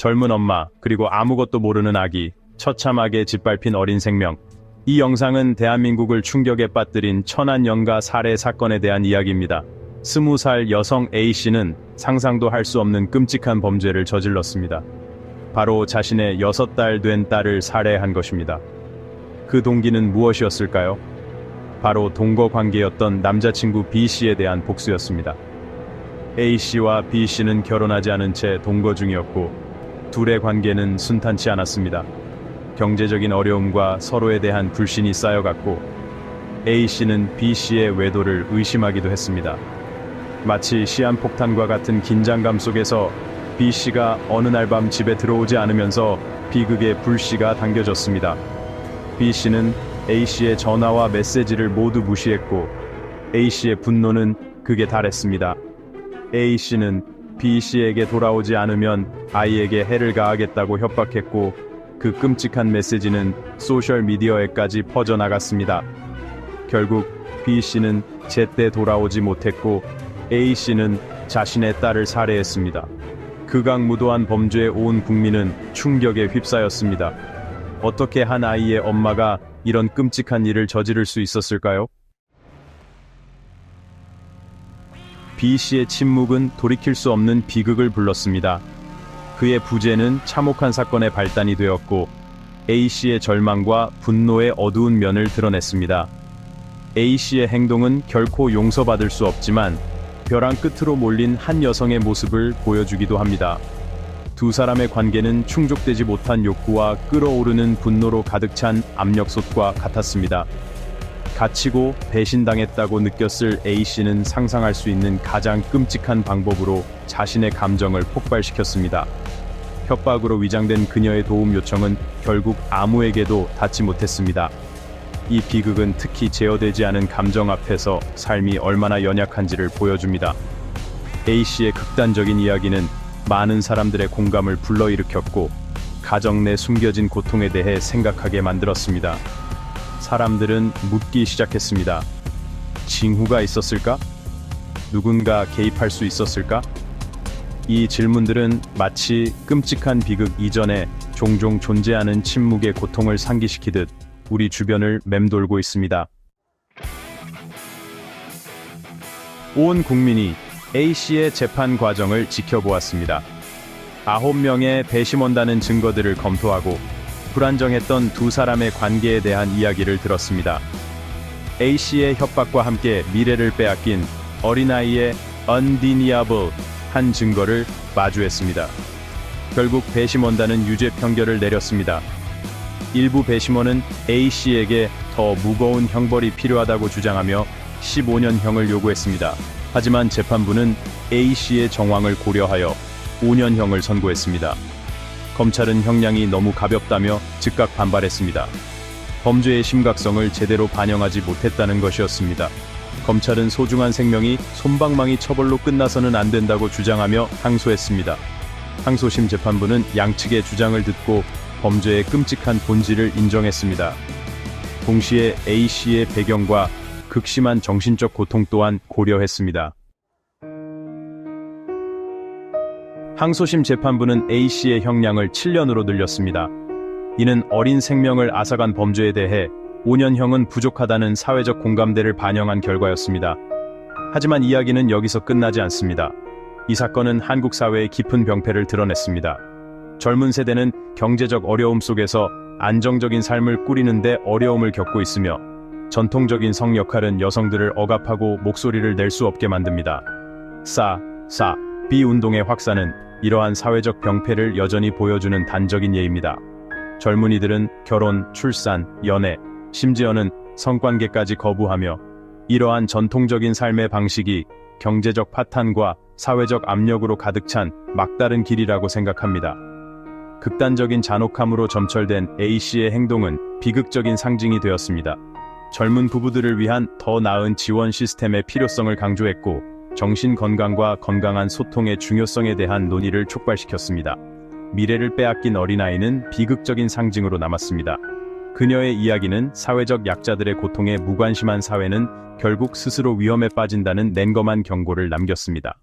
젊은 엄마, 그리고 아무것도 모르는 아기, 처참하게 짓밟힌 어린 생명. 이 영상은 대한민국을 충격에 빠뜨린 천안연가 살해 사건에 대한 이야기입니다. 20살 여성 A씨는 상상도 할 수 없는 끔찍한 범죄를 저질렀습니다. 바로 자신의 6달 된 딸을 살해한 것입니다. 그 동기는 무엇이었을까요? 바로 동거 관계였던 남자친구 B씨에 대한 복수였습니다. A씨와 B씨는 결혼하지 않은 채 동거 중이었고 둘의 관계는 순탄치 않았습니다. 경제적인 어려움과 서로에 대한 불신이 쌓여갔고 A씨는 B씨의 외도를 의심하기도 했습니다. 마치 시한폭탄과 같은 긴장감 속에서 B씨가 어느 날 밤 집에 들어오지 않으면서 비극의 불씨가 당겨졌습니다. B씨는 A씨의 전화와 메시지를 모두 무시했고 A씨의 분노는 극에 달했습니다. A씨는 B씨에게 돌아오지 않으면 아이에게 해를 가하겠다고 협박했고 그 끔찍한 메시지는 소셜미디어에까지 퍼져나갔습니다. 결국 B씨는 제때 돌아오지 못했고 A씨는 자신의 딸을 살해했습니다. 극악무도한 범죄에 온 국민은 충격에 휩싸였습니다. 어떻게 한 아이의 엄마가 이런 끔찍한 일을 저지를 수 있었을까요? B씨의 침묵은 돌이킬 수 없는 비극을 불렀습니다. 그의 부재는 참혹한 사건의 발단이 되었고 A씨의 절망과 분노의 어두운 면을 드러냈습니다. A씨의 행동은 결코 용서받을 수 없지만 벼랑 끝으로 몰린 한 여성의 모습을 보여주기도 합니다. 두 사람의 관계는 충족되지 못한 욕구와 끓어오르는 분노로 가득 찬 압력솥과 같았습니다. 갇히고 배신당했다고 느꼈을 A씨는 상상할 수 있는 가장 끔찍한 방법으로 자신의 감정을 폭발시켰습니다. 협박으로 위장된 그녀의 도움 요청은 결국 아무에게도 닿지 못했습니다. 이 비극은 특히 제어되지 않은 감정 앞에서 삶이 얼마나 연약한지를 보여줍니다. A씨의 극단적인 이야기는 많은 사람들의 공감을 불러일으켰고 가정 내 숨겨진 고통에 대해 생각하게 만들었습니다. 사람들은 묻기 시작했습니다. 징후가 있었을까? 누군가 개입할 수 있었을까? 이 질문들은 마치 끔찍한 비극 이전에 종종 존재하는 침묵의 고통을 상기시키듯 우리 주변을 맴돌고 있습니다. 온 국민이 A씨의 재판 과정을 지켜보았습니다. 9명의 배심원다는 증거들을 검토하고 불안정했던 두 사람의 관계에 대한 이야기를 들었습니다. A씨의 협박과 함께 미래를 빼앗긴 어린아이의 undeniable 한 증거를 마주했습니다. 결국 배심원단은 유죄 판결을 내렸습니다. 일부 배심원은 A씨에게 더 무거운 형벌이 필요하다고 주장하며 15년형을 요구했습니다. 하지만 재판부는 A씨의 정황을 고려하여 5년형을 선고했습니다. 검찰은 형량이 너무 가볍다며 즉각 반발했습니다. 범죄의 심각성을 제대로 반영하지 못했다는 것이었습니다. 검찰은 소중한 생명이 솜방망이 처벌로 끝나서는 안 된다고 주장하며 항소했습니다. 항소심 재판부는 양측의 주장을 듣고 범죄의 끔찍한 본질을 인정했습니다. 동시에 A씨의 배경과 극심한 정신적 고통 또한 고려했습니다. 항소심 재판부는 A씨의 형량을 7년으로 늘렸습니다. 이는 어린 생명을 앗아간 범죄에 대해 5년형은 부족하다는 사회적 공감대를 반영한 결과였습니다. 하지만 이야기는 여기서 끝나지 않습니다. 이 사건은 한국 사회의 깊은 병폐를 드러냈습니다. 젊은 세대는 경제적 어려움 속에서 안정적인 삶을 꾸리는데 어려움을 겪고 있으며 전통적인 성 역할은 여성들을 억압하고 목소리를 낼 수 없게 만듭니다. B 운동의 확산은 이러한 사회적 병폐를 여전히 보여주는 단적인 예입니다. 젊은이들은 결혼, 출산, 연애, 심지어는 성관계까지 거부하며 이러한 전통적인 삶의 방식이 경제적 파탄과 사회적 압력으로 가득 찬 막다른 길이라고 생각합니다. 극단적인 잔혹함으로 점철된 A씨의 행동은 비극적인 상징이 되었습니다. 젊은 부부들을 위한 더 나은 지원 시스템의 필요성을 강조했고 정신 건강과 건강한 소통의 중요성에 대한 논의를 촉발시켰습니다. 미래를 빼앗긴 어린아이는 비극적인 상징으로 남았습니다. 그녀의 이야기는 사회적 약자들의 고통에 무관심한 사회는 결국 스스로 위험에 빠진다는 냉검한 경고를 남겼습니다.